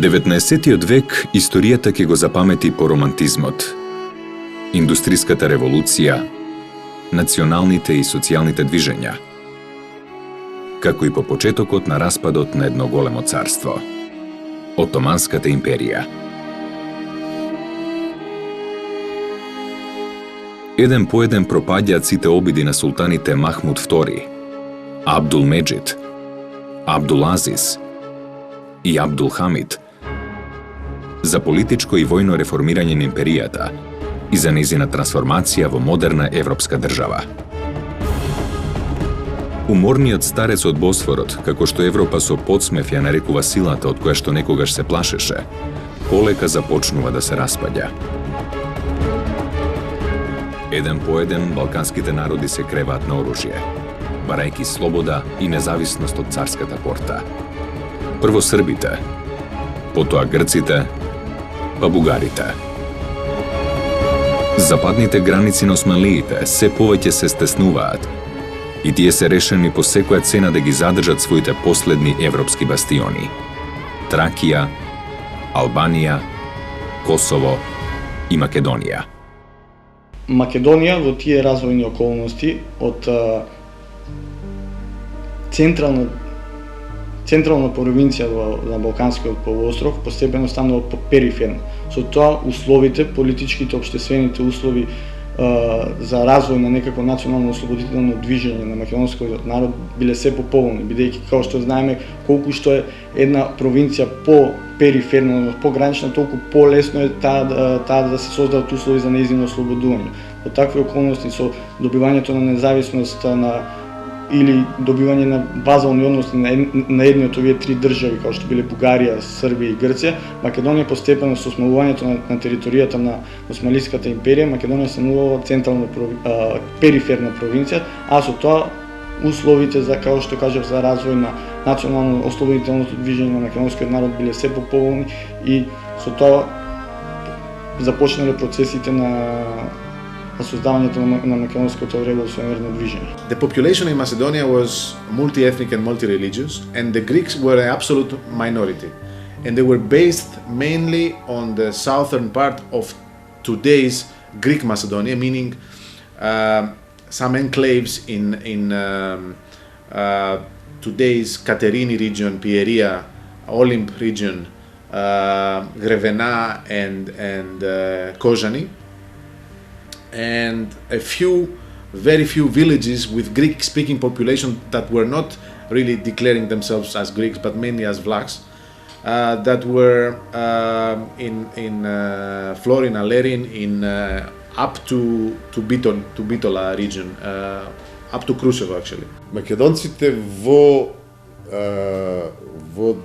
19. век историјата ќе го запамети по романтизмот, индустриската револуција, националните и социјалните движења, како и по почетокот на распадот на едно големо царство – Отоманската империја. Еден по еден пропаѓаат сите обиди на султаните Махмуд II, Абдул Меджид, Абдул Азис и Абдул Хамид за политичко и војно реформирање на империјата и за нејзина трансформација во модерна европска држава. Уморниот старец од Босфорот, како што Европа со подсмев ја нарекува силата од која што некогаш се плашеше, полека започнува да се распаѓа. Еден по еден балканските народи се креваат на оружје, барајќи слобода и независност од царската порта. Прво србите, потоа грците, па бугарите. Западните граници на османлиите се повеќе се стеснуваат и тие се решени по секоја цена да ги задржат своите последни европски бастиони – Тракија, Албанија, Косово и Македонија. Македонија во тие развојни околности од централна провинција на Балканскиот полуостров постепено станува периферна. Со тоа условите, политичките, општествените услови за развој на некакво национално ослободително движење на македонскиот народ биле се пополни, бидејќи како што знаеме колку што е една провинција по-периферна, по-гранична, толку полесно е таа да се создадат услови за нејзино ослободување. Во такви околности со добивањето на независност или добивање на базални односи на едни од овие три држави, како што биле Бугарија, Србија и Грција, Македонија постепено со осмалувањето на територијата на Османлиската империја, Македонија станува централна периферна провинција, а со тоа условите за, како што кажав, за развој на национално ослободителното движење на македонскиот народ биле се пополни и со тоа започнале процесите на создавањето на македонското револуционерно движење. The population in Macedonia was multi-ethnic and multi-religious, and the Greeks were an absolute minority. And they were based mainly on the southern part of today's Greek Macedonia, meaning some enclaves in today's Katerini region, Pieria, Olymp region, Grevena and Kozani, and very few villages with Greek-speaking population that were not really declaring themselves as Greeks, but mainly as Vlachs, that were in Florin, Alerin, in up to Bitola region, up to Kruševo actually. Македонците во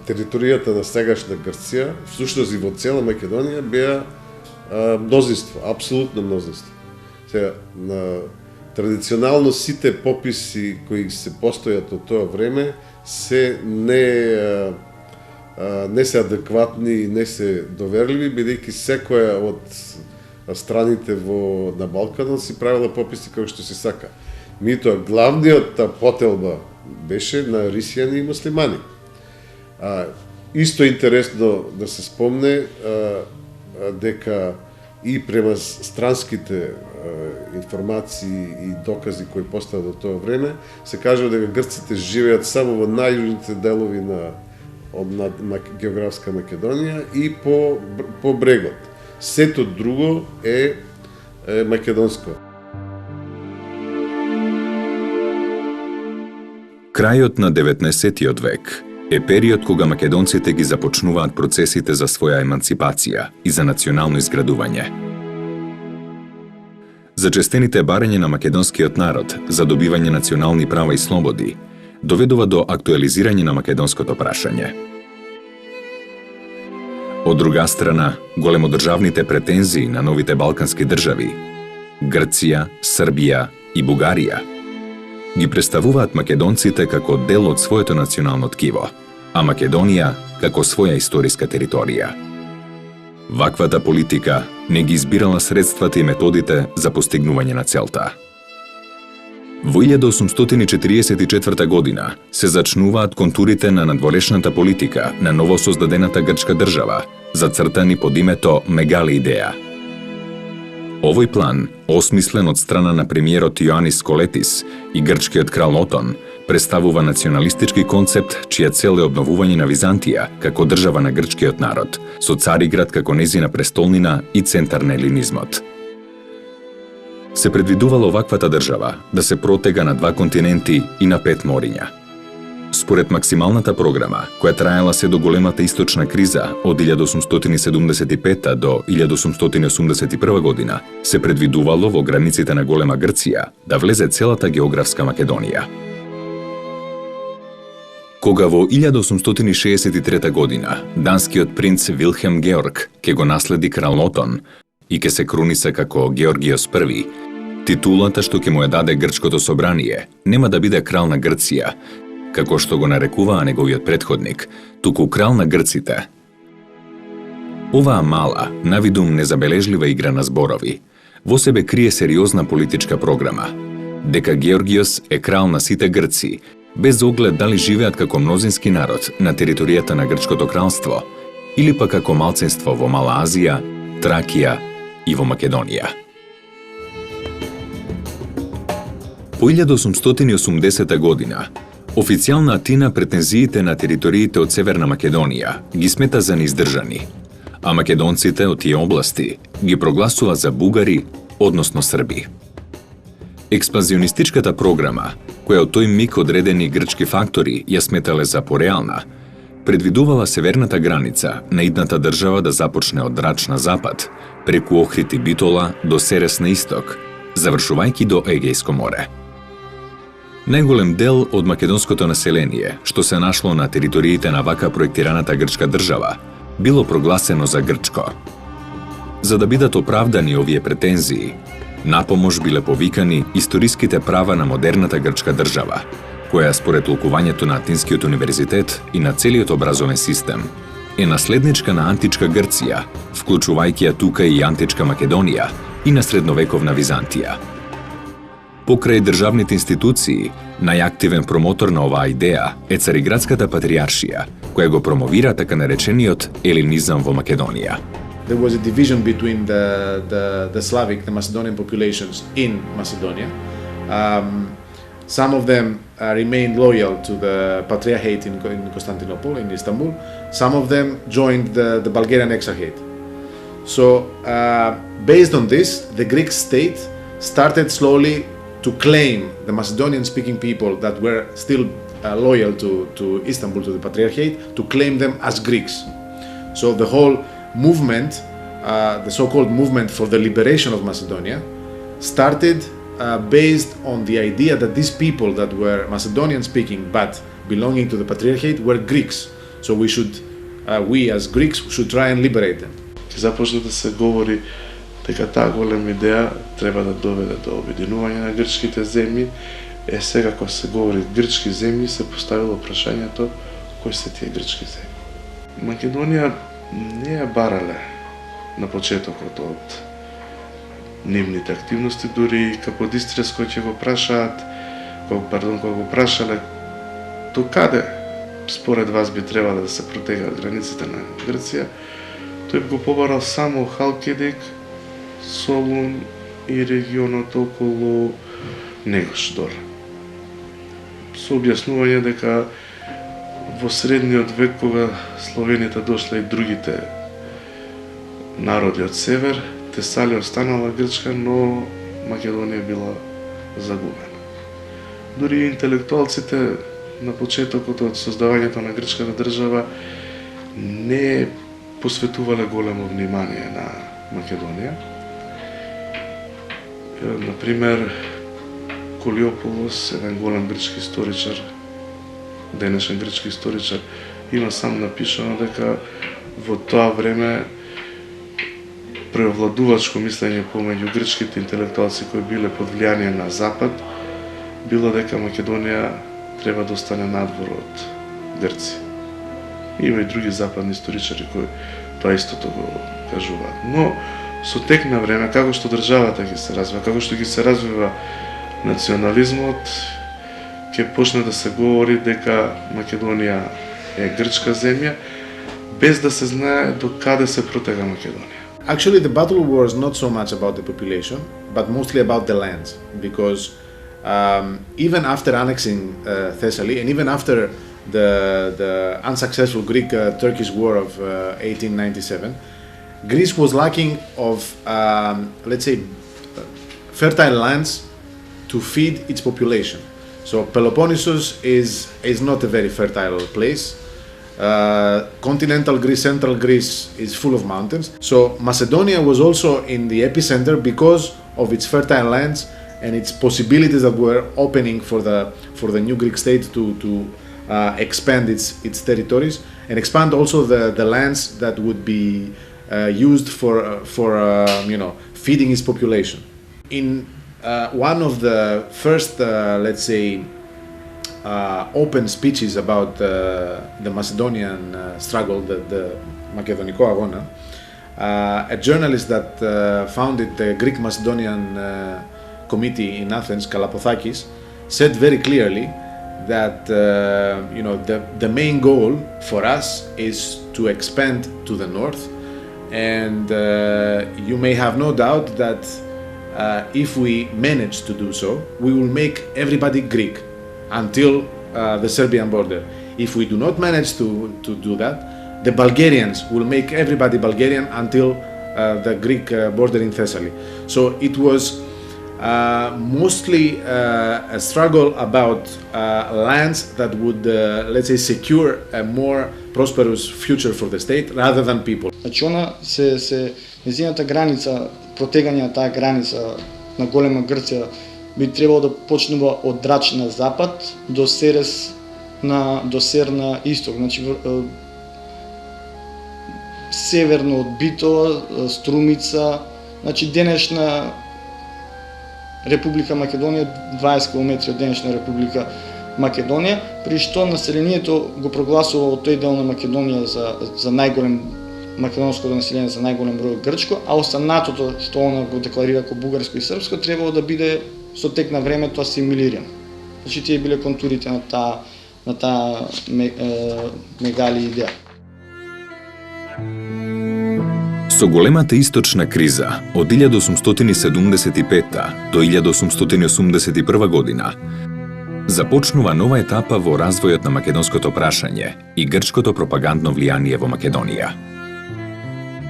територијата на сегашна Грција, всушност и во цела Македонија беа мнозинство, апсолутно мнозинство. Сега, традиционално сите пописи кои се постојат од тоа време се не се адекватни и не се доверливи, бидејќи секоја од страните на Балканот си правила пописи како што се сака. Меѓутоа, главниот потелба беше на рисијани и муслимани. Исто интересно да се спомне дека и према странските информации и докази кои постојат до тоа време, се кажува дека грците живеат само во најјужните делови на географска Македонија и по брегот. Сето друго е македонско. Крајот на 19. век е период кога македонците ги започнуваат процесите за своја еманципација и за национално изградување. Зачестените барања на македонскиот народ за добивање национални права и слободи доведува до актуализирање на македонското прашање. Од друга страна, големодржавните претензии на новите балкански држави – Грција, Србија и Бугарија – ги представуваат македонците како дел од своето национално ткиво, а Македонија како своја историска територија. Ваквата политика не ги избирала средствата и методите за постигнување на целта. Во 1844 година се зачнуваат контурите на надворешната политика на новосоздадената грчка држава, зацртани под името Мегали идеја. Овој план, осмислен од страна на премиерот Јоанис Колетис и грчкиот крал Отон, представува националистички концепт чија цел е обновување на Византија како држава на грчкиот народ, со Цариград како незина престолнина и центар на елинизмот. Се предвидувало оваквата држава да се протега на 2 континенти и на 5 мориња. Според максималната програма, која траела се до големата источна криза од 1875 до 1881 година, се предвидувало во границите на Голема Грција да влезе целата географска Македонија. Кога во 1863 година данскиот принц Вилхем Георг ке го наследи крал Отон и ке се круниса како Георгиос I, титулата што ќе му ја даде грчкото собрание нема да биде крал на Грција, како што го нарекуваа неговиот претходник, туку крал на грците. Оваа мала, навидум незабележлива игра на зборови, во себе крие сериозна политичка програма, дека Георгиос е крал на сите грци, без оглед дали живеат како мнозински народ на територијата на Грчкото кралство или пак како малцинство во Мала Азија, Тракија и во Македонија. По 1880 година, официјална Атина претензиите на териториите од Северна Македонија ги смета за неиздржани, а македонците од тие области ги прогласува за бугари, односно срби. Експанзионистичката програма, која од тој миг одредени грчки фактори ја сметале за пореална, предвидувала северната граница на идната држава да започне од Драч на запад, преку Охрид и Битола до Серес на исток, завршувајќи до Егејско море. Најголем дел од македонското население, што се нашло на териториите на вака проектираната грчка држава, било прогласено за грчко. За да бидат оправдани овие претензии, напомош биле повикани историските права на модерната грчка држава, која според толкувањето на Атинскиот универзитет и на целиот образовен систем, е наследничка на античка Грција, вклучувајќи ја тука и античка Македонија и на средновековна Византија. Покрај државните институции, најактивен промотор на оваа идеја е Цариградската патриаршија, која го промовира така наречениот елинизам во Македонија. There was a division between the Slavic, the Macedonian populations in Macedonia. Some of them remained loyal to the Patriarchate in Constantinople, in Istanbul. Some of them joined the Bulgarian Exarchate. So, based on this, the Greek state started slowly to claim the Macedonian-speaking people that were still loyal to Istanbul, to the Patriarchate, to claim them as Greeks. So the whole movement, the so-called movement for the liberation of Macedonia, started based on the idea that these people that were Macedonian-speaking but belonging to the Patriarchate were Greeks. So we as Greeks should try and liberate them. Започна да се говори дека таа голема идеја треба да доведе до обединување на грчките земји. Сега кога се говори грчки земји, се поставило прашањето кои се тие грчки земји. Македонија не ја барале на почетокот од нивните активности, дури Каподистрес кој ќе го прашаат, кога го прашале до каде според вас би требало да се протегаат границите на Грција, тој го побарал само Халкидик, Солун и регионот околу Негош доле. Со објаснување дека во средниот век, кога словените дошле и другите народи од север, Тесалија останала грчка, но Македонија била загубена. Дури интелектуалците на почетокот од создавањето на грчката држава не посветувале големо внимание на Македонија. Например, Колиополос, еден голем грчки историчар, денешен грчки историчар, има сам напишано дека во тоа време преовладувачко мислење помеѓу грчките интелектуалци кои биле под влијание на Запад било дека Македонија треба да остане надвор од Грција. Има и други западни историчари кои тоа истото го кажуваат. Но со тек на време, како што државата ги се развива, како што ги се развива национализмот ќе почне да се говори дека Македонија е грчка земја, без да се знае до каде се протега Македонија. Actually, the battle was not so much about the population, but mostly about the lands, because even after annexing Thessaly, and even after the unsuccessful Greek-Turkish War of 1897, Greece was lacking of, let's say, fertile lands to feed its population. So Peloponnesus is not a very fertile place. Continental Greece, central Greece is full of mountains. So Macedonia was also in the epicenter because of its fertile lands and its possibilities that were opening for the new Greek state to expand its territories and expand also the lands that would be used for feeding its population. In one of the first, let's say, open speeches about the Macedonian struggle, the Makedoniko Agona, a journalist that founded the Greek Macedonian Committee in Athens, Kalapothakis, said very clearly that the main goal for us is to expand to the north, and you may have no doubt that if we manage to do so, we will make everybody Greek until the Serbian border. If we do not manage to do that, the Bulgarians will make everybody Bulgarian until the Greek border in Thessaly. So it was mostly a struggle about lands that would, let's say, secure a more prosperous future for the state rather than people. Значи она се незината граница, протегање на таа граница на голема Грција би требало да почнува од Драч на запад до Серес до Сер на исток. Значи северно од Битола, Струмица, значи денешна Република Македонија, 20 км од денешна Република Македонија, при што населението го прогласува од тој дел на Македонија за најголем македонското население, за најголем број грчко, а останатото што она го декларира како бугарско и српско требало да биде со тек на времето асимилирано. Значи тие биле контурите на таа мегали идеја. Со големата источна криза од 1875 до 1881 година започнува нова етапа во развојот на македонското прашање и грчкото пропагандно влијание во Македонија.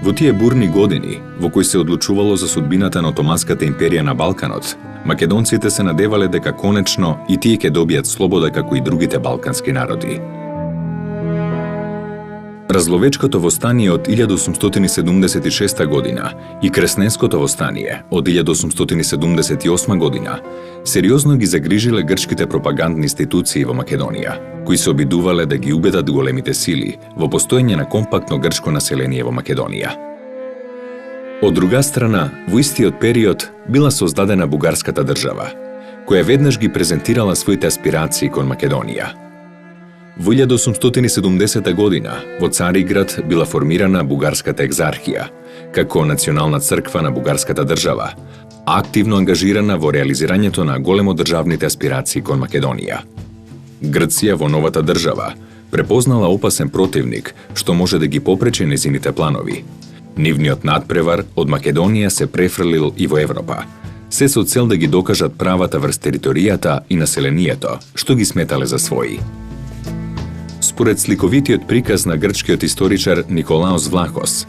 Во тие бурни години, во кои се одлучувало за судбината на Отоманската империја на Балканот, македонците се надевале дека конечно и тие ќе добијат слобода како и другите балкански народи. Разловечкото востание од 1876 година и Кресненското востание од 1878 година сериозно ги загрижиле грчките пропагандни институции во Македонија, кои се обидувале да ги убедат големите сили во постоење на компактно грчко население во Македонија. Од друга страна, во истиот период била создадена бугарската држава, која веднаш ги презентирала своите аспирации кон Македонија. Во 1870 година во Цариград била формирана Бугарската екзархија, како национална црква на бугарската држава, активно ангажирана во реализирањето на големо државните аспирации кон Македонија. Грција во новата држава препознала опасен противник што може да ги попречи незините планови. Нивниот надпревар од Македонија се префрлил и во Европа, се со цел да ги докажат правата врз територијата и населението, што ги сметале за своји. Според сликовитиот приказ на грчкиот историчар Николаос Влахос,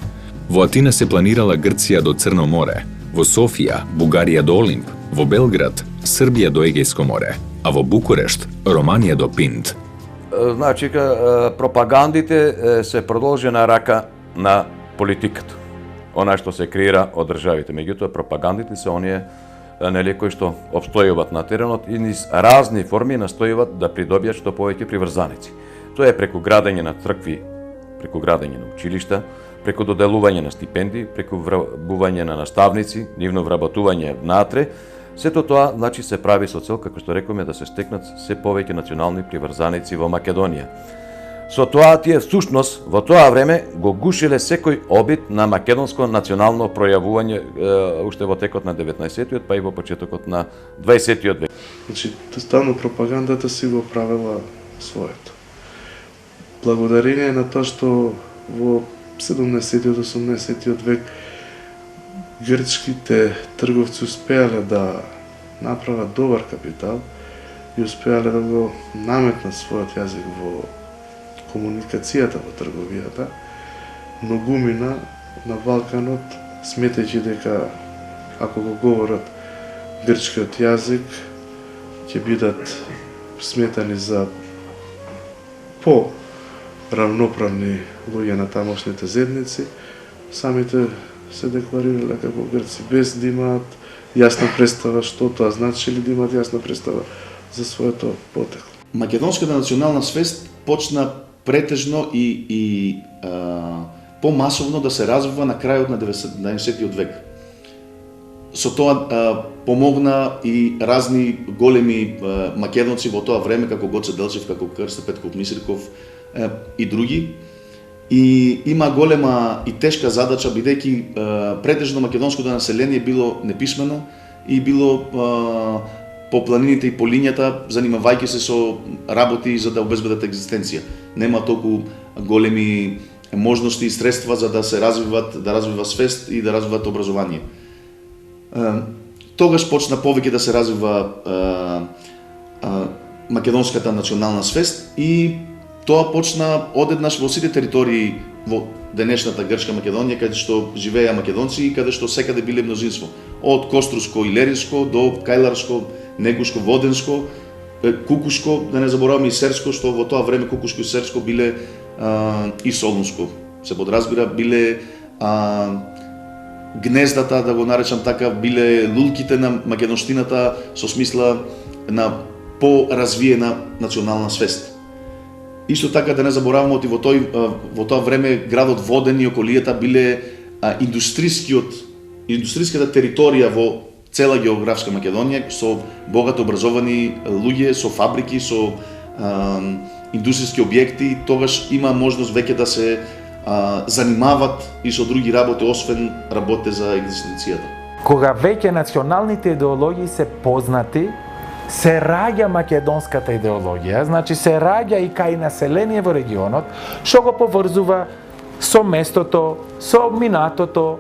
во Атина се планирала Грција до Црно море, во Софија Бугарија до Олимп, во Белград Србија до Егејско море, а во Букурешт Романија до Пинт. Значи, пропагандите се продолжена рака на политиката. Она што се креира од државите. Меѓутоа, пропагандите се оние кои што обстојуват на теренот и низ разни форми настојуват да придобијат што повеќе приврзаници. Тоа е преку градење на цркви, преку градење на училишта, преку доделување на стипендии, преку врабување на наставници, нивно вработување внатре. Сето тоа, значи, се прави со цел, како што рекоме, да се стекнат се повеќе национални приврзаници во Македонија. Со тоа тие всушност во тоа време го гушиле секој обид на македонско национално пројавување уште во текот на 19-тиот па и во почетокот на 20-тиот век. Значи, ставно пропагандата си го правила своето. Благодарение на тоа што во 17-тиот, 18-тиот век грчките трговци успеале да направат добар капитал и успеале да го наметнат својот јазик во комуникацијата во трговијата, многумина на Балканот, сметајќи дека ако го говорат грчкиот јазик, ќе бидат сметани за по-равноправни луѓе на тамошните зедници, самите се декларирале како грци, без да имаат јасна представа што тоа значи или да имаат јасна представа за своето потекло. Македонската национална свест почна претежно и помасовно да се развива на крајот на 19-тиот век. Со тоа помогна и разни големи македонци во тоа време, како Гоце Делчев, како Крсто Петков Мисирков и други. И има голема и тешка задача, бидејќи претежно македонското население било неписмено и било по планините и по линијата, занимавајќи се со работи за да обезбедат екзистенција. Нема толку големи можности и средства за да се развива свест и да развиват образование. Тогаш почна повеќе да се развива македонската национална свест и тоа почна одеднаш во сите територии во денешната Грчка Македонија, каде што живееа македонци и каде што секаде биле мнозинство. Од Коструско и Леринско до Кајларско, Негушко, Воденско, Кукушко, да не забораваме и Серско, што во тоа време Кукушко и Серско биле и Солунско. Се подразбира, биле гнездата, да го наречам така, биле лулките на македонштината со смисла на по-развиена национална свест. Исто така да не забораваме оти во тоа време градот Воден и околијата биле индустријската територија во цела географска Македонија, со богато образовани луѓе, со фабрики, со индустријски објекти. Тогаш има можност веќе да се занимават и со други работи, освен работите за екзистенцијата. Кога веќе националните идеологии се познати, се раѓа македонската идеологија, значи се раѓа и кај население во регионот, што го поврзува со местото, со минатото.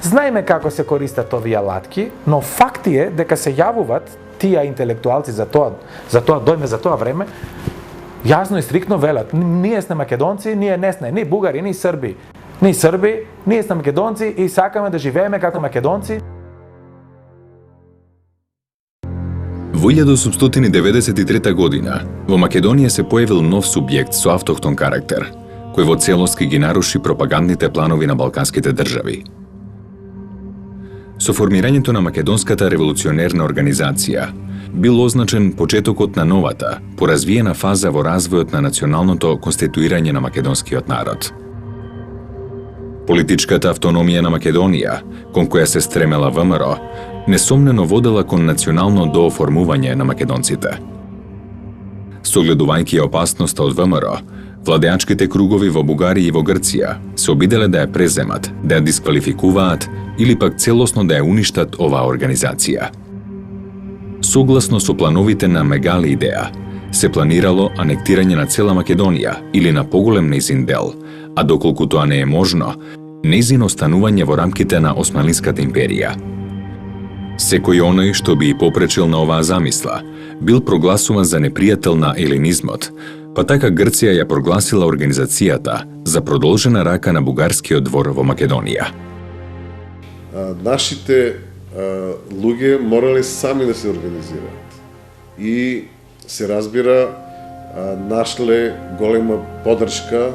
Знаеме како се користат овие алатки, но факт е дека се јавуваат тие интелектуалци за тоа дојме, за тоа време, јасно и стриктно велат: ние сме македонци, ние не сме ни бугари, ни срби. Ние сме македонци и сакаме да живееме како македонци. Во 1893 година во Македонија се појавил нов субјект со автохтон карактер, кој во целост ги наруши пропагандните планови на балканските држави. Со формирањето на Македонската револуционерна организација бил означен почетокот на новата, поразвиена фаза во развојот на националното конституирање на македонскиот народ. Политичката автономија на Македонија, кон која се стремела ВМРО, несомнено водела кон национално дооформување на македонците. Согледувајќи опасноста од ВМРО, владеачките кругови во Бугарија и во Грција се обиделе да ја преземат, да ја дисквалификуваат или пак целосно да ја уништат оваа организација. Согласно со плановите на Мегали Идеја, се планирало анектирање на цела Македонија или на поголем нејзин дел, а доколку тоа не е можно, нејзин останување во рамките на Османлиската империја. Секој оној што би попречил на оваа замисла, бил прогласуван за непријател на еленизмот, па така Грција ја прогласила организацијата за продолжена рака на бугарскиот двор во Македонија. Нашите луѓе морале сами да се организираат и се разбира нашле голема поддршка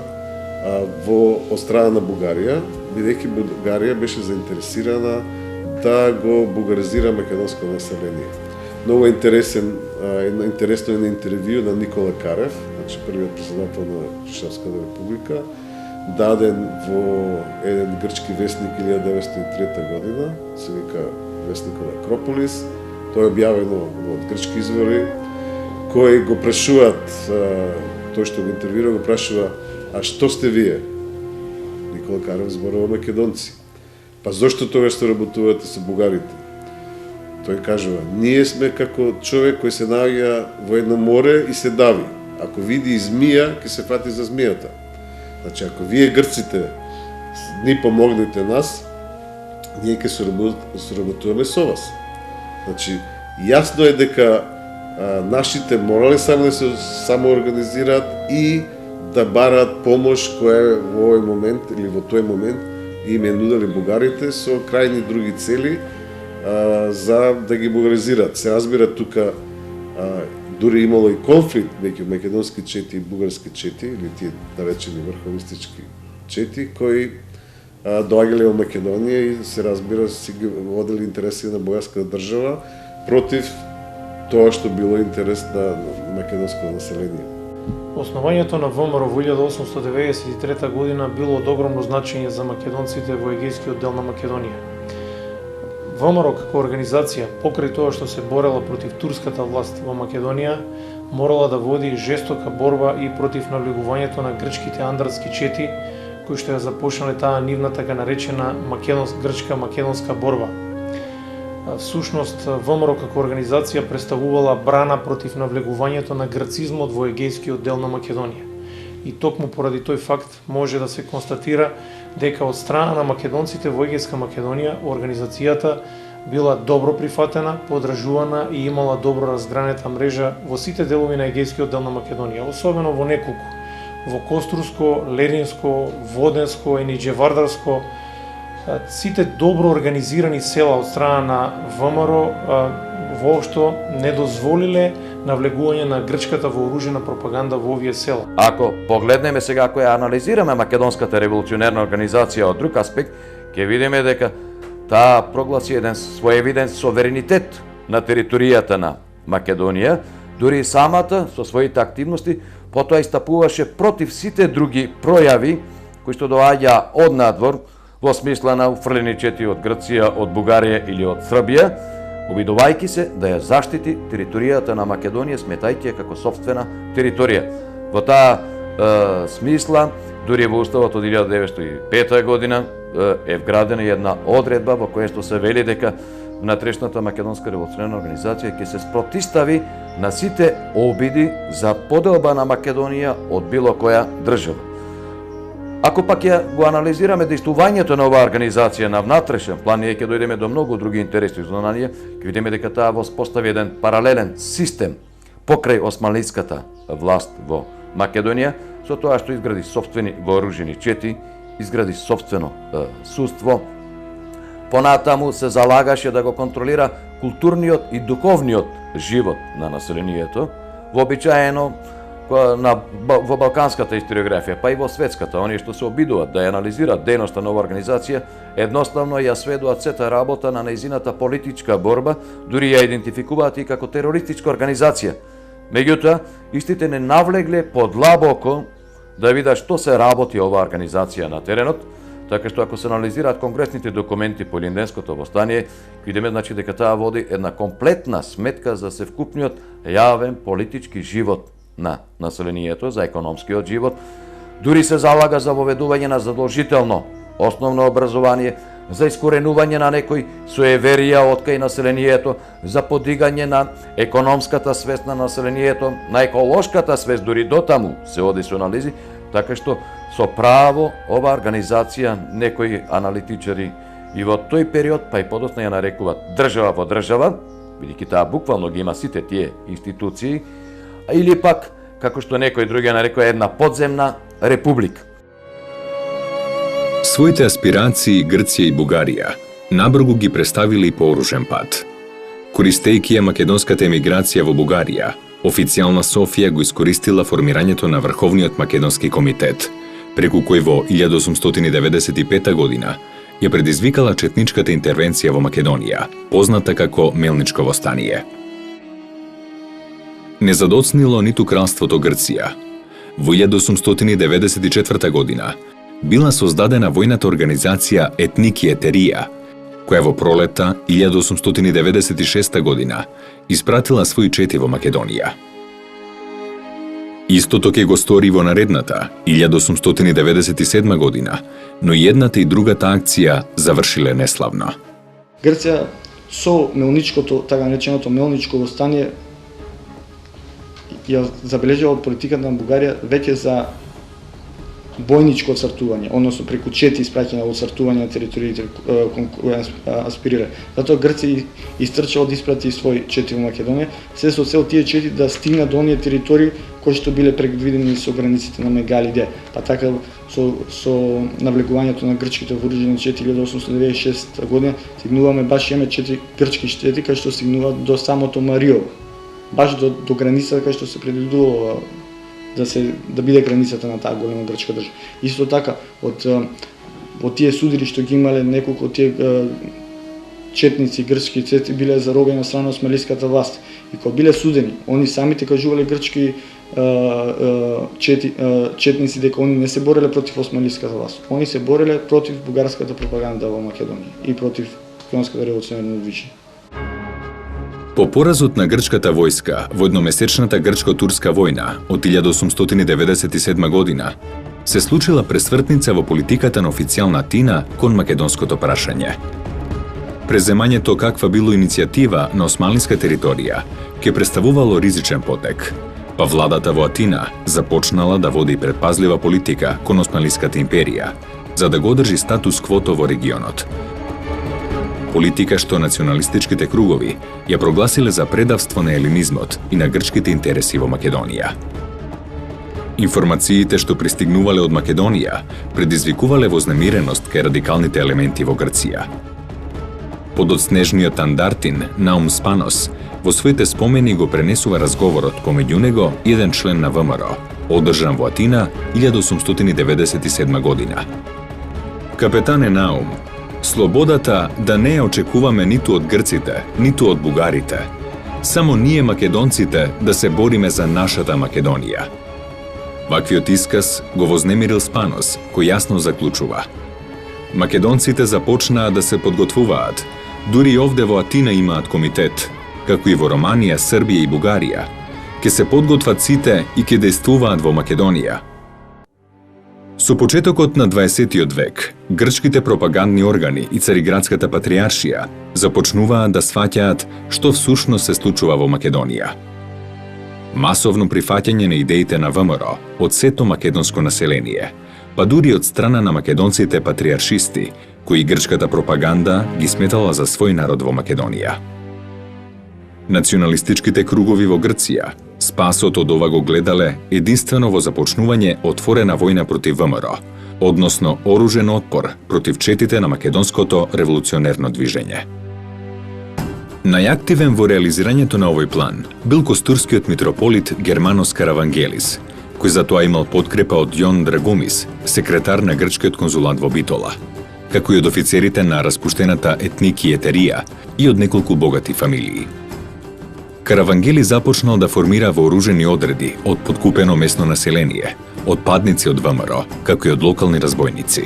од страна на Бугарија, бидејќи Бугарија беше заинтересирана да го бугаризира македонско население. Много интересно едно интервју на Никола Карев, значи првиот председател на Шишевската република, даден во еден грчки вестник 1903 година, се вика вестникот Акрополис. Тоа е објавено од грчки извори, кои го прашуваат тој што го интервјуира го прашува: а што сте вие? Никола Карев зборува македонци. Па зошто тогаш што работувате со бугарите? Тој кажува: ние сме како човек кој се наоѓа во едно море и се дави. Ако види змија, ќе се фати за змијата. Значи, ако вие грците ни помогнете нас, ние ќе соработуваме со вас. Значи, јасно е дека нашите морални да се самоорганизираат и да бараат помош која во овој момент или во тој момент им е нудели бугарите со крајни други цели за да ги бугаризираат. Се разбира тука дури имало и конфликт меѓу македонски чети и бугарски чети, или тие наречени врховистички чети, кои доаѓале во Македонија и се разбира си ги водели интереси на бугарската држава против тоа што било интерес на македонското население. Основањето на ВМРО во 1893 година било од огромно значење за македонците во Егејскиот дел на Македонија. ВМРО како организација, покрај тоа што се борела против турската власт во Македонија, морала да води жестока борба и против навлегувањето на грчките андрски чети, кои што ја започнале таа нивна така наречена грчка-македонска борба. Всушност, ВМРО како организација представувала брана против навлегувањето на грцизмот во Егејскиот дел на Македонија. И токму поради тој факт може да се констатира дека од страна на македонците во Егејска Македонија организацијата била добро прифатена, подржувана и имала добро разгранета мрежа во сите делови на Егејскиот дел на Македонија, особено во неколку: во Костурско, Леринско, Воденско, Еничевардарско. Сите добро организирани села од страна на ВМРО воопшто не дозволиле навлегување на грчката вооружена пропаганда во овие села. Ако погледнеме сега, ако ја анализираме македонската револуционерна организација од друг аспект, ќе видиме дека таа прогласи еден своевиден суверенитет на територијата на Македонија, дури и самата со своите активности потоа истапуваше против сите други пројави кои што доаѓа од надвор, во смисла на уфрлени чети од Грција, од Бугарија или од Србија, обидувајќи се да ја заштити територијата на Македонија, сметајќи ја како сопствена територија. Во таа смисла, дури во Уставот од 1905 година е вградена една одредба во која што се вели дека внатрешната македонска револуционерна организација ќе се спротистави на сите обиди за поделба на Македонија од било која држава. Ако пак ја го анализираме действувањето на оваа организација на внатрешен план, ние ќе дојдеме до многу други интересни знанија, ќе видиме дека таа воспостави еден паралелен систем покрај османлиската власт во Македонија, со тоа што изгради сопствени вооружени чети, изгради сопствено судство. Понатаму се залагаше да го контролира културниот и духовниот живот на населението, вообичаено во балканската историографија, па и во светската, оние што се обидуваат да ја анализираат дејноста на оваа организација, едноставно ја сведуваат сета работа на нејзината политичка борба, дури ја идентификуваат и како терористичка организација. Меѓутоа, истите не навлегле подлабоко да видат што се работи оваа организација на теренот, така што ако се анализираат конгресните документи по Илинденското востание, видиме значи дека таа води една комплетна сметка за севкупниот јавен политички живот на населението, за економскиот живот, дури се залага за воведување на задолжително основно образование, за искоренување на некои суеверија од кај населението, за подигање на економската свест на населението, на еколошката свест, дури дотаму се оди со анализи, така што со право оваа организација некои аналитичари и во тој период, па и подоцна ја нарекуваат држава во држава, бидејќи таа буквално ги има сите тие институции, или пак, како што некој други ја нарекува, една подземна република. Своите аспирации Грција и Бугарија набргу ги представили по оружен пат. Користејќи ја македонската емиграција во Бугарија, официјална Софија го искористила формирањето на Врховниот македонски комитет, преку кој во 1895 година ја предизвикала четничката интервенција во Македонија, позната како Мелничко востание. Не задоцнило ниту кралството Грција. Во 1894 година била создадена војната организација Етники Етерија, која во пролета 1896 година испратила своји чети во Македонија. Истото ќе го стори во наредната, 1897 година, но и едната и другата акција завршиле неславно. Грција со мелничкото, така нареченото мелничко востание, ја забележала од политиката на Бугарија веќе за бојничко отцртување, односно преку 4 испраќања отцртување на териториите кои аспирира. Затоа Грција истрчала да испрати свој 4 во Македонија, се со цел тие 4 да стигнат до оние територии кои што биле предвидени со границите на Мегалиде. Па така со навлегувањето на грчките вооружени 1896 година стигнуваме баш имаме 4 грчки штети кои што стигнуваат до самото Мариово. Баш до границата кај што се предвидувало да биде границата на таа голема грчка држава. Исто така од тие судири што ги имале неколку од тие четници грчки цети биле заробени од страна на османлиската власт. И кога биле судени, они самите кажувале грчки четници дека они не се бореле против османлиската власт. Они се бореле против бугарската пропаганда во Македонија и против македонската револуционерно движење. По поразот на грчката војска во едномесечната грчко-турска војна од 1897 година, се случила пресвртница во политиката на официјална Атина кон македонското прашање. Преземањето каква било иницијатива на османлиска територија ќе представувало ризичен потек, па владата во Атина започнала да води предпазлива политика кон османлиската империја, за да го одржи статус квото во регионот. Политика што националистичките кругови ја прогласиле за предавство на елинизмот и на грчките интереси во Македонија. Информациите што пристигнувале од Македонија предизвикувале вознемиреност кај радикалните елементи во Грција. Подоцнежниот Андартин Наум Спанос во своите спомени го пренесува разговорот помеѓу него и еден член на ВМРО, одржан во Атина 1897 година. Капетане Наум, слободата да не ја очекуваме ниту од грците, ниту од бугарите. Само ние македонците да се бориме за нашата Македонија. Ваквиот исказ го вознемирил Спанос, кој јасно заклучува: македонците започнаа да се подготвуваат. Дури овде во Атина имаат комитет, како и во Романија, Србија и Бугарија. Ке се подготват сите и ке действуваат во Македонија. Со почетокот на 20. век, грчките пропагандни органи и Цариградската патриаршија започнуваат да сваќаат што всушност се случува во Македонија. Масовно прифаќање на идеите на ВМРО од сето македонско население, па дури од страна на македонците патриаршисти, кои грчката пропаганда ги сметала за свој народ во Македонија. Националистичките кругови во Грција спасот од ова го гледале единствено во започнување отворена војна против ВМРО, односно оружен отпор против четите на македонското револуционерно движење. Најактивен во реализирањето на овој план бил костурскиот митрополит Германос Каравангелис, кој затоа имал подкрепа од Јон Драгумис, секретар на грчкиот конзулат во Битола, како и од офицерите на распуштената етники Етерија и од неколку богати фамилии. Каравангели започнал да формира вооружени одреди од подкупено местно население, од падници од ВМРО, како и од локални разбойници.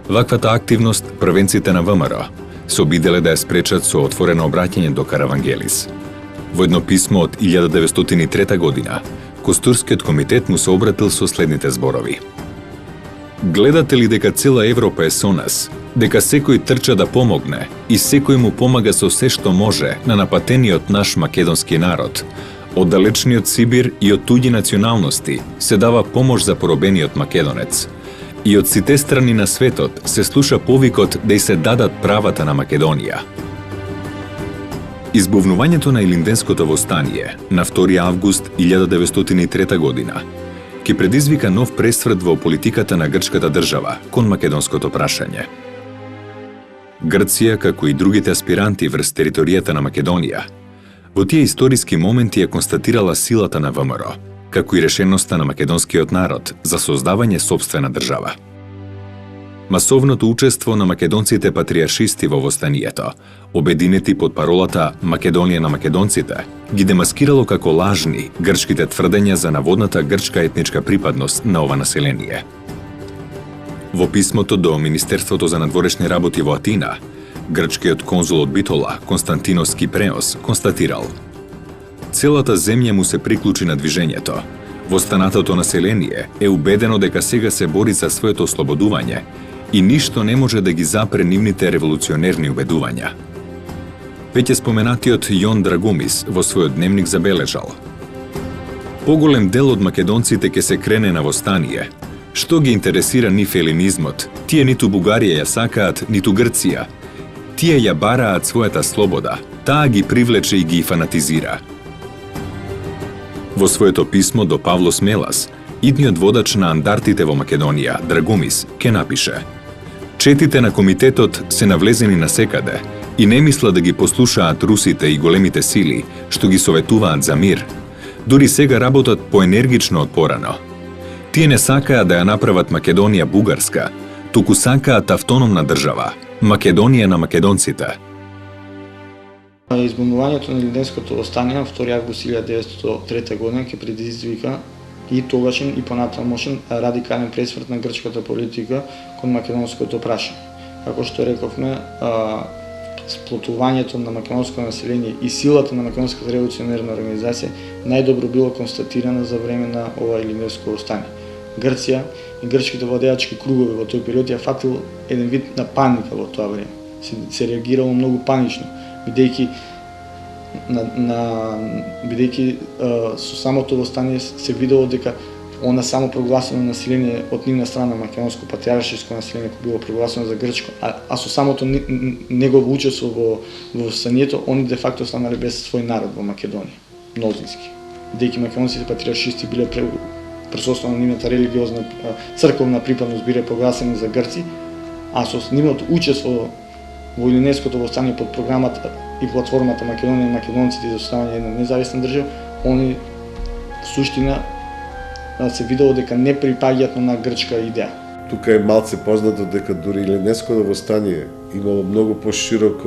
Ваквата активност првенците на ВМРО се обиделе да ја спречат со отворено обраќање до Каравангелис. Во едно писмо од 1903 година, Костурскиот комитет му се обратил со следните зборови: гледате ли дека цела Европа е со нас, дека секој трча да помогне и секој му помага со се што може на напатениот наш македонски народ, од далечниот Сибир и од туѓи националности се дава помош за поробениот македонец. И од сите страни на светот се слуша повикот да й се дадат правата на Македонија. Избувнувањето на Илинденското востание на 2 август 1903 година ќе предизвика нов пресврт во политиката на грчката држава кон македонското прашање. Грција, како и другите аспиранти врз територијата на Македонија, во тие историски моменти ја констатирала силата на ВМРО, како и решеноста на македонскиот народ за создавање сопствена држава. Масовното учество на македонците патриаршисти во востанието, обединети под паролата Македонија на македонците, ги демаскирало како лажни грчките тврдења за наводната грчка етничка припадност на ова население. Во писмото до Министерството за надворешни работи во Атина, грчкиот конзул од Битола, Константинос Кипреос, констатирал: целата земја му се приклучи на движењето, Востанатото население е убедено дека сега се бори за своето ослободување и ништо не може да ги запре нивните револуционерни убедувања. Веќе споменатиот Јон Драгумис во својот дневник забележал: поголем дел од македонците ќе се крене на востание. Што ги интересира нив елинизмот? Тие ниту Бугарија ја сакаат, ниту Грција. Тие ја бараат својата слобода. Таа ги привлече и ги фанатизира. Во своето писмо до Павлос Мелас, идниот водач на андартите во Македонија, Драгумис, ке напише: четите на комитетот се навлезени на секаде и не мисла да ги послушаат русите и големите сили што ги советуваат за мир. Дури сега работат поенергично од порано. Тие не сакаат да ја направат Македонија бугарска, туку сакаат автономна држава, Македонија на македонците. Избунувањето на Илинденското востание на 2 август 1903 година ќе предизвика и тогашен и понатамошен радикален пресврт на грчката политика кон македонското прашање. Како што рековме, сплотувањето на македонско население и силата на македонската револуционерна организација најдобро било констатирана за време на ова Илинденско востание. Грција и грчките владеачки кругови во тој период ја фатил еден вид на паника во тоа време. Се реагирало многу панично, бидејќи со самото востание се видело дека она само прогласено население од нивна страна, македонско патриаршиско население кој било прогласено за грчко, а со самото негово учество во востанието, они де факто станале без свој народ во Македонија, мнозински. Бидејќи македонските патриаршисти биле присуствено на нивната религиозна црковна припадност биле прогласени за грци, а со нивното учество во Илинденското востание под програмата и платформата Македонија и македонците за оставање една независна држава, они суштина се видело дека не припаѓаат на грчка идеја. Тука е малце познато дека дури Илинденското востание имало многу поширок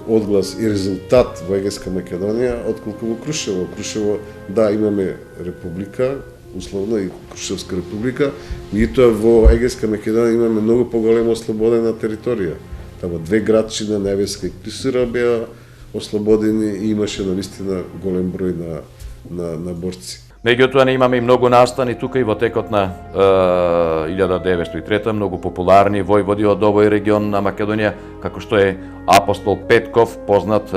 одглас и резултат во Егејска Македонија отколку во Крушево. Крушево, да, имаме република, условно и Крушевска република, меѓутоа во Егејска Македонија имаме многу поголема ослободена територија. Тама 2 градчина, Невеска и Клисура беа ослободени и имаше навистина голем број на борци. Меѓутоа, имаме и многу настани тука и во текот на 1903 многу популарни војводи од овој регион на Македонија, како што е Апостол Петков, познат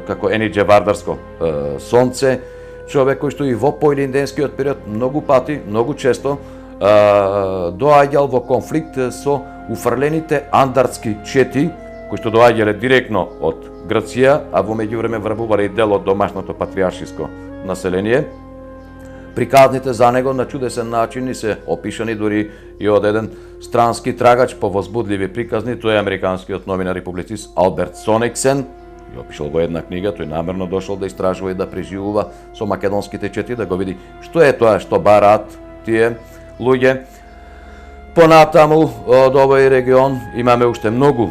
како Енидже Вардарско сонце, човек кој што и во поилинденскиот период многу пати, многу често доаѓал во конфликт со уфрлените андартски чети, кои што доаѓале директно од Грција, а во меѓувреме врбувале и дел од домашното патриаршиско население. Приказните за него на чудесен начин и се опишани дури и од еден странски трагач по возбудливи приказни, тој е американскиот новинар и публицист Алберт Сониксен. Ја опишал во една книга, тој намерно дошол да истражува и да преживува со македонските чети, да го види што е тоа што бараат тие луѓе. Понатаму од овој регион имаме уште многу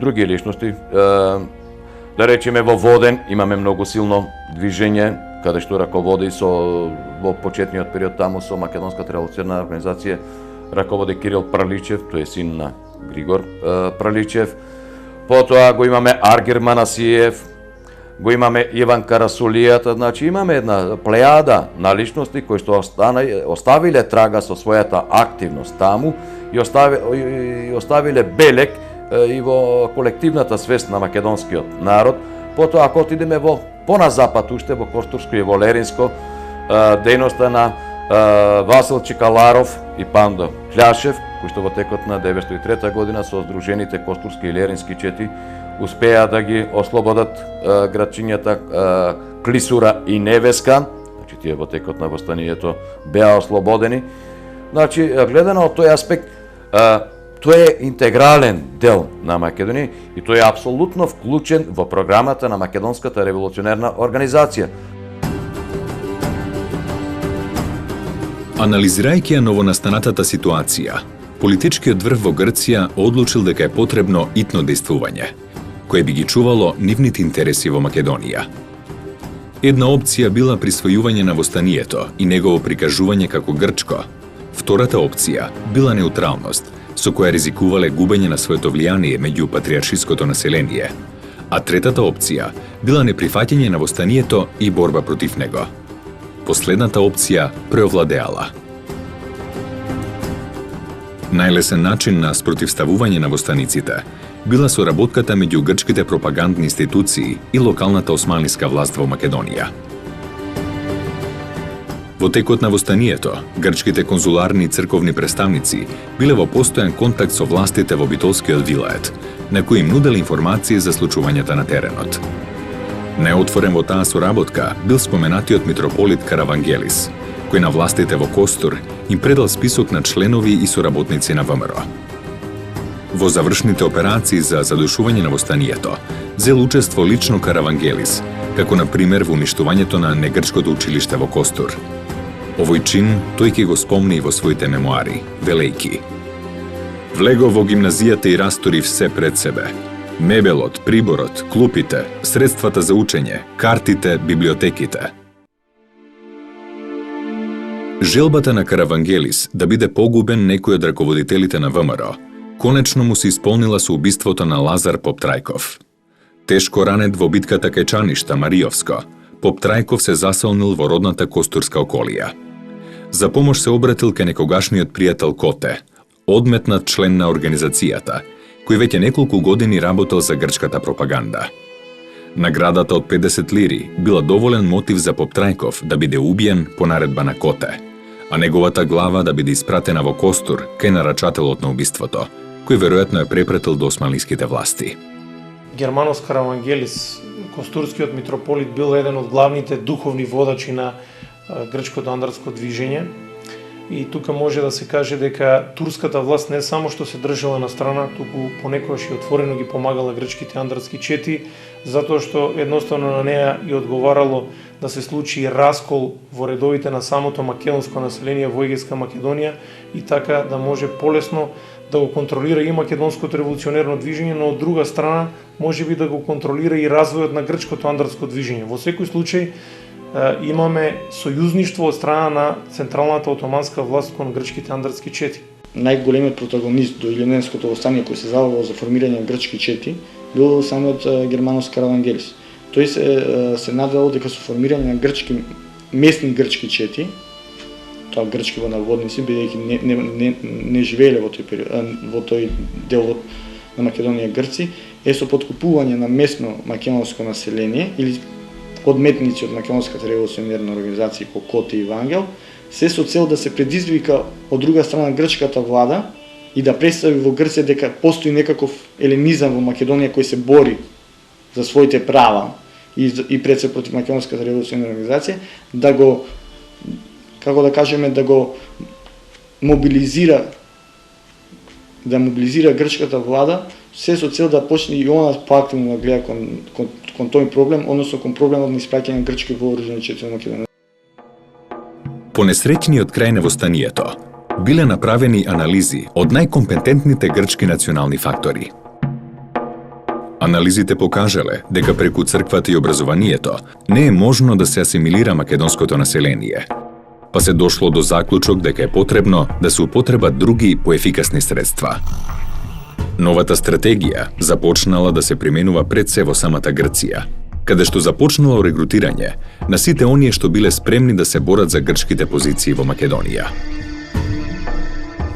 други личности. Да речеме во Воден имаме многу силно движење, каде што раководи во почетниот период таму со Македонската револуционерна организација раководи Кирил Праличев, тој е син на Григор Праличев. Потоа го имаме Аргир Манасиев, го имаме Иван Карасулијата, имаме една плејада на личности кои што оставиле трага со својата активност таму и оставиле белег и во колективната свест на македонскиот народ. Потоа, ако отидеме на запад, уште во Костурско и во Леринско, дејноста на Васил Чикаларов и Пандо Кљашев, кои што во текот на 1903 година со здружените Костурски и Лерински чети успеа да ги ослободат градчињата Клисура и Невеска, тие во текот на востанието беа ослободени. Гледано од тој аспект, тој е интегрален дел на Македонија и тој е апсолутно вклучен во програмата на Македонската револуционерна организација. Анализирајќи ја новонастанатата ситуација, политичкиот врв во Грција одлучил дека е потребно итно дејствување, кое би ги чувало нивните интереси во Македонија. Една опција била присвојување на востанието и негово прикажување како грчко. Втората опција била неутралност, со која ризикувале губење на своето влијание меѓу патриаршиското население, а третата опција била неприфаќање на востанието и борба против него. последната опција преовладеала. Најлесен начин на спротивставување на востаниците била соработката меѓу грчките пропагандни институции и локалната османлиска власт во Македонија. Во текот на востанието, грчките конзуларни и црковни представници биле во постојан контакт со властите во битолскиот вилает, на кои им нудели информации за случувањата на теренот. Неотворен во таа соработка бил споменатиот митрополит Каравангелис, кој на властите во Костур им предал список на членови и соработници на ВМРО. Во завршните операции за задушување на востанието, зел учество лично Каравангелис, како на пример во уништувањето на негрчкото училиште во Костур. Овој чин тој ќе го спомни и во своите мемуари, велејки: "Влего во гимназијата и растори все пред себе. Мебелот, приборот, клупите, средствата за учење, картите, библиотеките." Желбата на Каравангелис да биде погубен некој од раководителите на ВМРО конечно му се исполнила со убиството на Лазар Поптрајков. Тешко ранет во битката кај Чаништа, Мариовско, Поптрајков се засолнил во родната Костурска околија. За помош се обратил кај некогашниот пријател Коте, одметнат член на организацијата, кој веќе неколку години работел за грчката пропаганда. Наградата од 50 лири била доволен мотив за Поптрајков да биде убиен по наредба на Коте, а неговата глава да биде испратена во Костур кај нарачателот на убиството, кој веројатно е препратил до османлиските власти. Германос Каравангелис, костурскиот митрополит, бил еден од главните духовни водачи на грчкото андарско движење. И тука може да се каже дека турската власт не само што се држала на страна, туку понекогаш и отворено ги помагала грчките андарски чети, затоа што едноставно на неа и одговарало да се случи раскол во редовите на самото македонско население во Егејска Македонија и така да може полесно да го контролира и македонското револуционерно движење, но од друга страна можеби да го контролира и развојот на грчкото андарско движење. Во секој случај имаме сојузништво од страна на централната отоманска власт кон грчките андарски чети. Најголемиот протагонист до Илинденското востание кој се залогал за формирање на грчки чети бил самиот Германос Каравангелис. Тој се надевал дека со формирање на местни грчки чети, тоа грчки во наводници, бидејќи не живееле во тој период, во тој дел на Македонија грци, со подкупување на местно македонско население или одметници од македонската револуционерна организација по Коте и Вангел, се со цел да се предизвика од друга страна грчката влада и да представи во Грција дека постои некаков еленизам во Македонија кој се бори за своите права и пред се против македонската револуционерна организација, да го, како да кажеме, да го мобилизира грчката влада, се со цел да почне и она поактивно да гледа кон тој проблем, односно кон проблемот на испраќање на грчки вооружени чети на Македонија. По несреќниот крај на востанието биле направени анализи од најкомпетентните грчки национални фактори. Анализите покажале дека преку црквата и образованието не е можно да се асимилира македонското население, па се дошло до заклучок дека е потребно да се употребат други поефикасни средства. Новата стратегија започнала да се применува пред се во самата Грција, каде што започнало регрутирање на сите оние што биле спремни да се борат за грчките позиции во Македонија.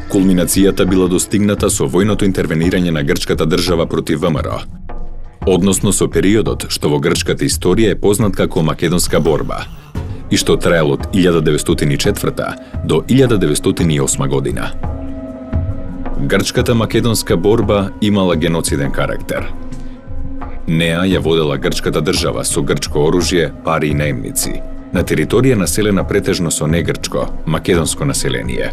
Кулминацијата била достигната со војното интервенирање на грчката држава против ВМРО, односно со периодот што во грчката историја е познат како Македонска борба и што траел од 1904 до 1908 година. Грчката македонска борба имала геноциден карактер. Неа ја водела грчката држава со грчко оружје, пари и наемници, на територија населена претежно со негрчко, македонско население.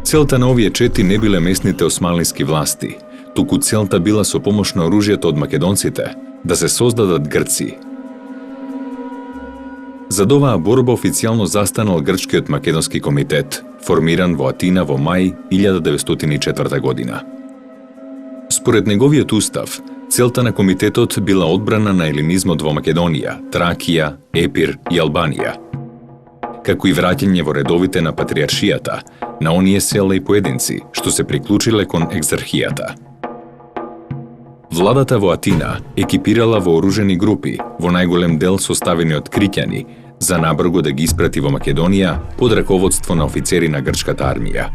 Целта на овие чети не биле местните османлиски власти, туку целта била со помош на оружјето од македонците да се создадат Грци. За оваа борба официјално застанал Грчкиот македонски комитет, формиран во Атина во мај 1904 година. Според неговиот устав, целта на комитетот била одбрана на елинизмот во Македонија, Тракија, Епир и Албанија, како и враќање во редовите на патриаршијата, на оние села и поединци што се приклучиле кон екзархијата. Владата во Атина екипирала вооружени групи, во најголем дел составени од крикјани, за набрго да ги испрати во Македонија под раководство на офицери на грчката армија.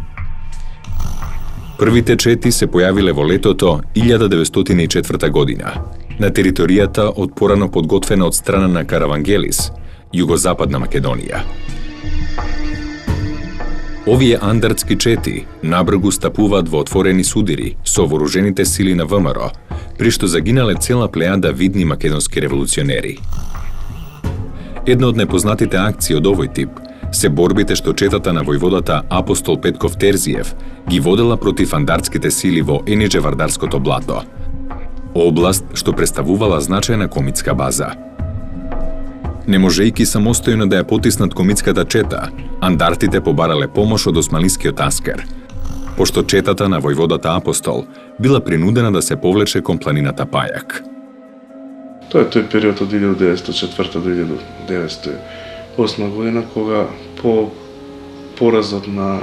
Првите чети се појавиле во летото 1904 година на територијата од порано подготвена од страна на Каравангелис, југозападна Македонија. Овие андартски чети набргу стапуваат во отворени судири со вооружените сили на ВМРО, при што загинале цела плејада видни македонски револуционери. Една од непознатите акции од овој тип се борбите што четата на војводата Апостол Петков Терзиев ги водела против андартските сили во Енидже-Вардарското блато, област што представувала значајна комитска база. Не можејќи самостојно да ја потиснат комитската чета, андартите побарале помош од османлискиот аскер, пошто четата на војводата Апостол била принудена да се повлече кон планината Пајак. Тоа е тој период од 1904 до 1908 година, кога по поразот на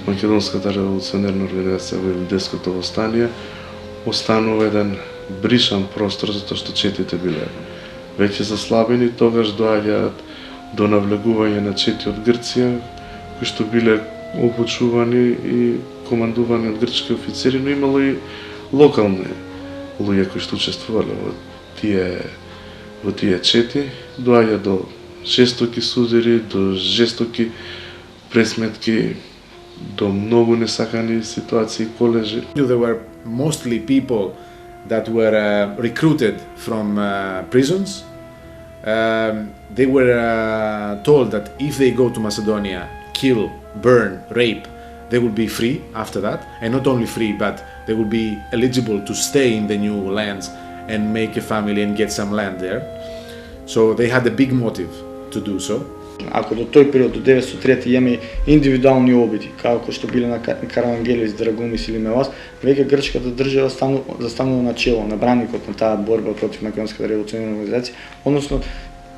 Македонската револуционерна организација во Илинденското востание останува еден бришан простор, затоа што четите биле веќе заслабени. Тогаш доаѓаат до навлегување на чети од Грција, кои што биле обучувани и командувани од грчки офицери, но имало и локални луѓе кои што учествувале во тие чети. Доаѓа до жестоки судири, до жестоки пресметки, до многу несакани ситуации, колежи. There were mostly people that were recruited from prisons. They were told that if they go to Macedonia, kill, burn, rape, they will be free after that. And not only free, but they will be eligible to stay in the new lands and make a family and get some land there. So they had a big motive to do so. Ако до тој период, до 1903 имаме индивидуални обиди, како што биле на Каравангелис, Драгумис или Мелас, веќе грчката држава застанува начело на браникот на таа борба против Македонската револуционерна организација, односно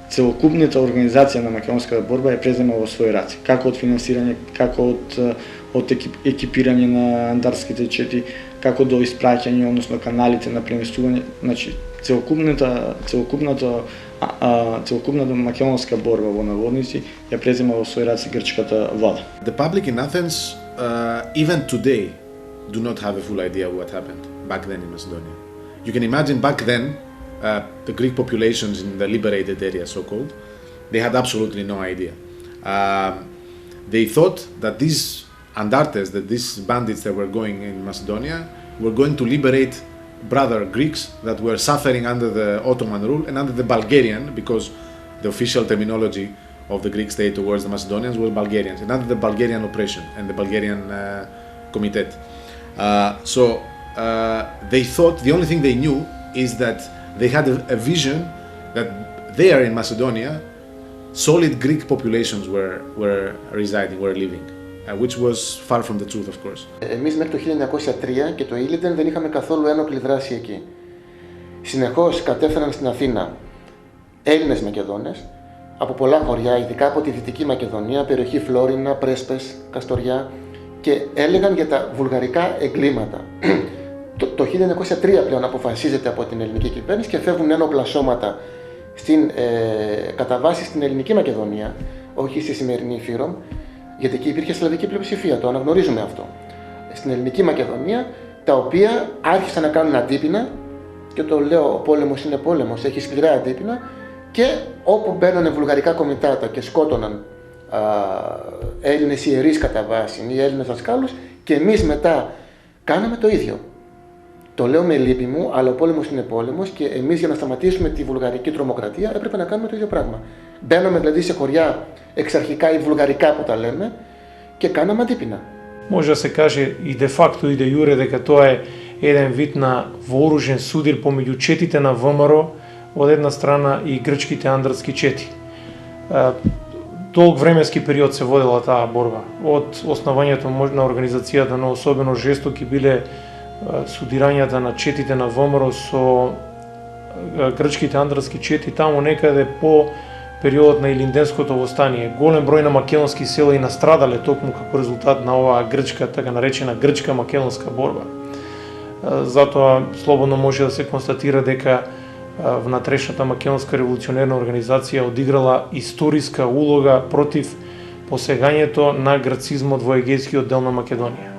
целокупната организација на македонската борба е презема во своји раце, како од финансирање, како од екипирање на андартските чети, како до испраќање, односно каналите на преместување, значи целокупната македонска борба во наводници ја презема во своји раце грчката влада. The public in Athens, even today, do not have a full idea what happened back then in Macedonia. You can imagine back then, the Greek populations in the liberated area, so-called, they had absolutely no idea. They thought that these Andartes, that these bandits that were going in Macedonia, were going to liberate brother Greeks that were suffering under the Ottoman rule and under the Bulgarian, because the official terminology of the Greek state towards the Macedonians was Bulgarians, and under the Bulgarian oppression and the Bulgarian Komitet. So they thought, the only thing they knew is that they had a vision that there in Macedonia, solid Greek populations were residing, were living. Which was far from the truth, of course. Εμείς μέχρι το 1903 και το Ήλιντεν δεν είχαμε καθόλου ένοπλη δράση εκεί. Συνεχώς κατέφθαναν στην Αθήνα Έλληνες Μακεδόνες από πολλά χωριά, ειδικά από τη Δυτική Μακεδονία, περιοχή Φλόρινα, Πρέσπες, Καστοριά, και έλεγαν για τα βουλγαρικά εγκλήματα. Το 1903 πλέον αποφασίζεται από την ελληνική κυβέρνηση και φεύγουν ένοπλα σώματα κατά βάση στην Ελληνική Μακεδονία, όχι στη σημερινή Φύρομ, γιατί εκεί υπήρχε σλαβική πλειοψηφία, το αναγνωρίζουμε αυτό. Στην Ελληνική Μακεδονία, τα οποία άρχισαν να κάνουν αντίπεινα, και το λέω, ο πόλεμος είναι πόλεμος, έχει σκληρά αντίπεινα, και όπου μπαίνουν βουλγαρικά κομιτάτα και σκότωναν Έλληνες ιερείς κατά βάση ή Έλληνες δασκάλους, και εμείς μετά κάναμε το ίδιο. Το λέω με λύπη μου, αλλά ο πόλεμος είναι πόλεμος και εμείς για να σταματήσουμε τη βουλγαρική τρομοκρατία έπρεπε να κάνουμε το ίδιο πράγμα. Μπαίνουμε δηλαδή σε χωριά εξαρχικά ή βουλγαρικά που τα λέμε και κάναμε αντίπεινα. Може да се каже и де факто и де јуре дека тоа е еден вид на вооружен судир помеѓу четите на ВМРО од една страна и грчките андартски чети. Долг временски период се водела таа борба. Од основањето на организацијата, но особено жестоки биле судирањата на четите на ВМРО со грчките андартски чети таму некаде по периодот на Илинденското востание. Голем број на македонски села и настрадале токму како резултат на оваа грчка, така наречена грчка македонска борба. Затоа слободно може да се констатира дека внатрешната македонска револуционерна организација одиграла историска улога против посегањето на грацизмот во егејскиот дел на Македонија.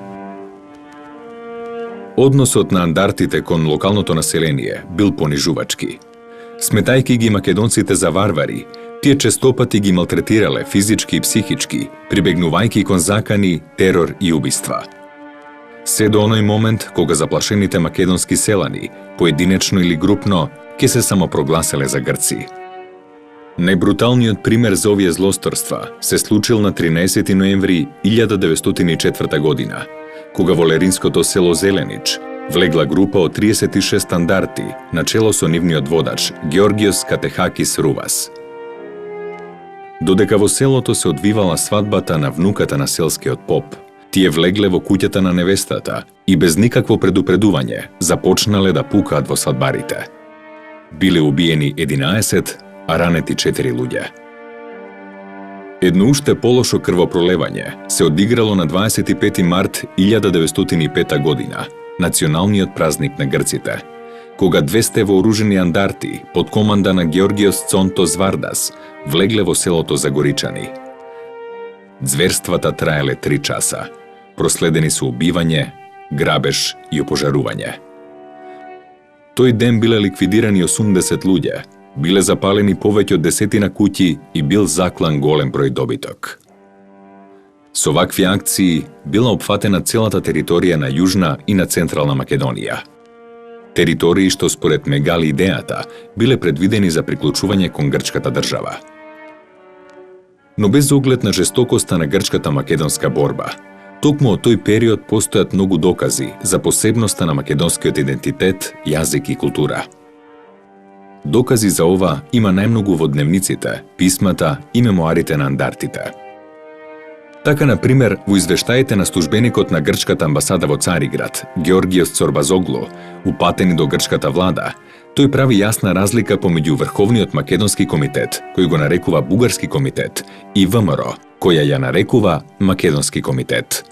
Односот на андартите кон локалното население бил понижувачки. Сметајки ги македонците за варвари, тие честопати ги малтретирале физички и психички, прибегнувајќи кон закани, терор и убиства. Се до оној момент кога заплашените македонски селани, поединечно или групно, ќе се самопрогласеле за грци. Најбруталниот пример за овие злосторства се случил на 13 ноември 1904 година, кога во леринското село Зеленич влегла група од 36 стандарти на чело со нивниот водач Георгиос Катехакис Рувас. Додека во селото се одвивала свадбата на внуката на селскиот поп, тие влегле во куќата на невестата и без никакво предупредување започнале да пукаат во свадбарите. Биле убиени 11, а ранети 4 луѓе. Едно уште полошо крвопролевање се одиграло на 25 март 1905 година, националниот празник на грците, кога 200 вооружени андарти под команда на Георгиос Цонтос Вардас влегле во селото Загоричани. Зверствата траеле 3 часа, проследени со убивање, грабеж и опожарување. Тој ден биле ликвидирани 80 луѓе, биле запалени повеќе од 10 куќи и бил заклан голем број добиток. Со вакви акции била опфатена целата територија на Јужна и на Централна Македонија. Територии што според Мегали идејата биле предвидени за приклучување кон грчката држава. Но без оглед на жестокоста на грчката македонска борба, токму од тој период постојат многу докази за посебноста на македонскиот идентитет, јазик и култура. Докази за ова има најмногу во дневниците, писмата и мемуарите на андартите. Така, например, во извештаите на службеникот на грчката амбасада во Цариград, Георгиос Цорбазоглу, упатени до грчката влада, тој прави јасна разлика помеѓу Врховниот македонски комитет, кој го нарекува Бугарски комитет, и ВМРО, која ја нарекува Македонски комитет.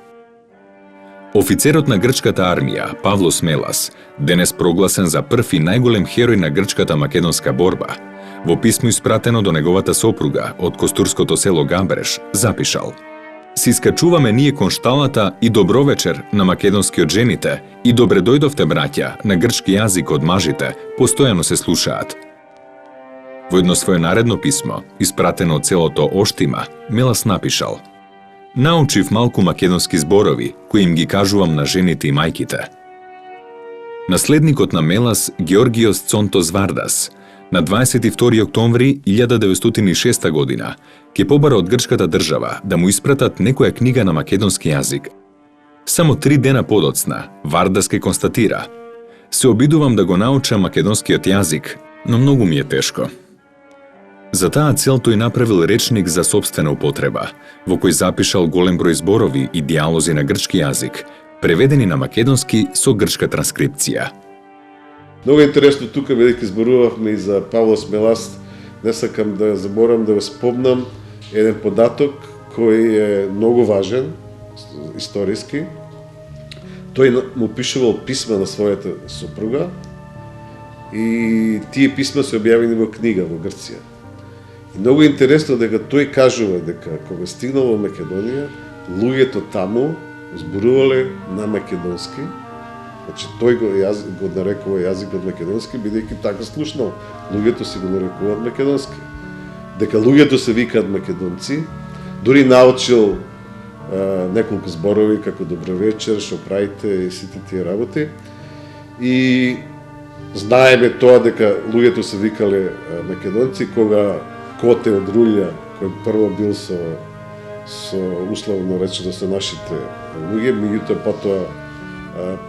Офицерот на грчката армија, Павло Смелас, денес прогласен за прв и најголем херој на грчката македонска борба, во писмо испратено до неговата сопруга од костурското село Габреш, запишал: "Си искачуваме ние кон шталата и добро вечер на македонскиот жените и добре дојдовте браќа на грчки јазик од мажите, постојано се слушаат." Во едно свое наредно писмо, испратено од селото Оштима, Мелас напишал: "Научив малку македонски зборови, кои им ги кажувам на жените и мајките." Наследникот на Мелас, Георгиос Цонтос Вардас, на 22 октомври 1906 година ќе побара од грчката држава да му испратат некоја книга на македонски јазик. Само 3 дена подоцна, Вардас ке констатира: "Се обидувам да го научам македонскиот јазик, но многу ми е тешко." За таа цел тој направил речник за сопствена употреба, во кој запишал голем број зборови и дијалози на грчки јазик, преведени на македонски со грчка транскрипција. Много интересно тука, бидејќи зборувавме и за Павло Смелас, не сакам да заборам да го спомнам еден податок кој е многу важен, историски. Тој му пишувал писма на својата сопруга и тие писма се објавени во книга во Грција. И многу интересно дека тој кажува дека кога стигнал во Македонија, луѓето таму зборувале на македонски. Значи тој го нарекува јазикот македонски, бидејќи така слушнал. Луѓето си го нарекуваат македонски. Дека луѓето се викаат македонци, дури научил неколку зборови како добро вечер, шо правите и сите тие работи. И знаеме тоа дека луѓето се викале македонци кога Коте од Рулја, кој прво бил со условно речено со нашите луѓе, меѓутоа потоа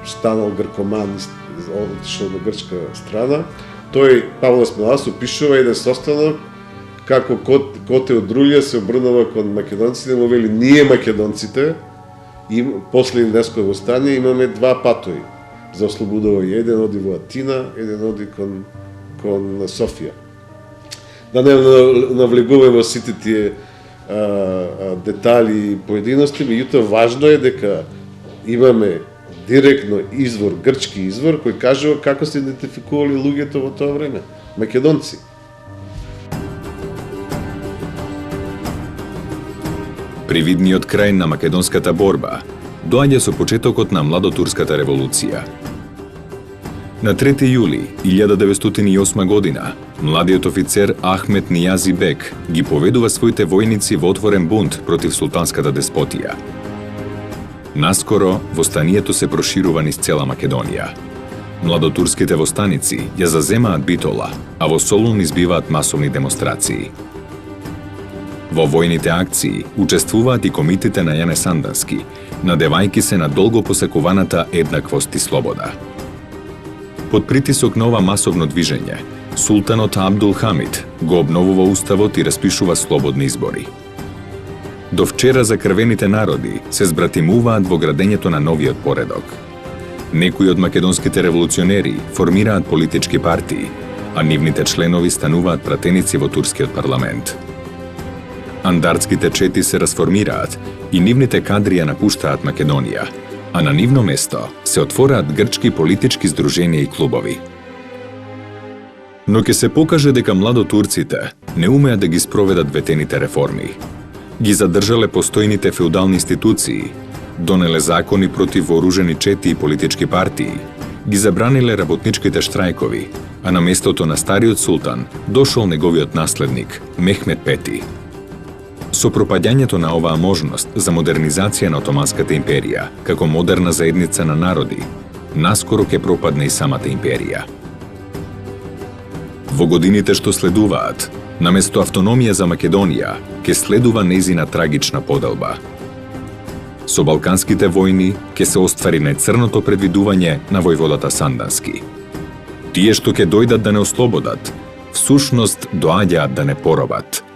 станал гркоман, отишол на грчка страна. Тој, Павло Смелас, опишува еден состанок како Коте од Рулја се обрнува кон македонците, му вели: "Ние македонците, и после Индеско востание имаме 2 патои за ослободување. Еден оди во Атина, еден оди кон Софија." Да не навлегуваме во сите тие детали и поединости, меѓутоа важно е дека имаме директно извор, грчки извор, кој кажува како се идентификували луѓето во тоа време. македонци. Привидниот крај на македонската борба доаѓа со почетокот на младотурската револуција. На 3 јули 1908 година, младиот офицер Ахмет Нијази Бек ги поведува своите војници во отворен бунт против султанската деспотија. Наскоро, востанието се проширува низ цела Македонија. Младотурските востаници ја заземаат Битола, а во Солун избиваат масовни демонстрации. Во војните акции учествуваат и комитите на Јане Сандански, надевајки се на долго посекуваната еднаквост и слобода. Под притисок на ова масовно движење, султанот Абдул Хамид го обновува уставот и распишува слободни избори. До вчера закрвените народи се збратимуваат во градењето на новиот поредок. Некои од македонските револуционери формираат политички партии, а нивните членови стануваат пратеници во турскиот парламент. Андартските чети се расформираат и нивните кадри ја напуштаат Македонија, а на нивно место се отвораат грчки политички здруженија и клубови. Но ќе се покаже дека младотурците не умеат да ги спроведат ветените реформи. Ги задржале постојните феудални институции, донеле закони против вооружени чети и политички партии, ги забраниле работничките штрајкови, а на местото на стариот султан дошол неговиот наследник Мехмед Пети. Со пропаѓањето на оваа можност за модернизација на Отоманската империја како модерна заедница на народи, наскоро ќе пропадне и самата империја. Во годините што следуваат, наместо автономија за Македонија, ќе следува нејзина трагична поделба. Со Балканските војни ќе се оствари најцрното предвидување на војводата Сандански. Тие што ќе дојдат да не ослободат, всушност доаѓаат да не поробат.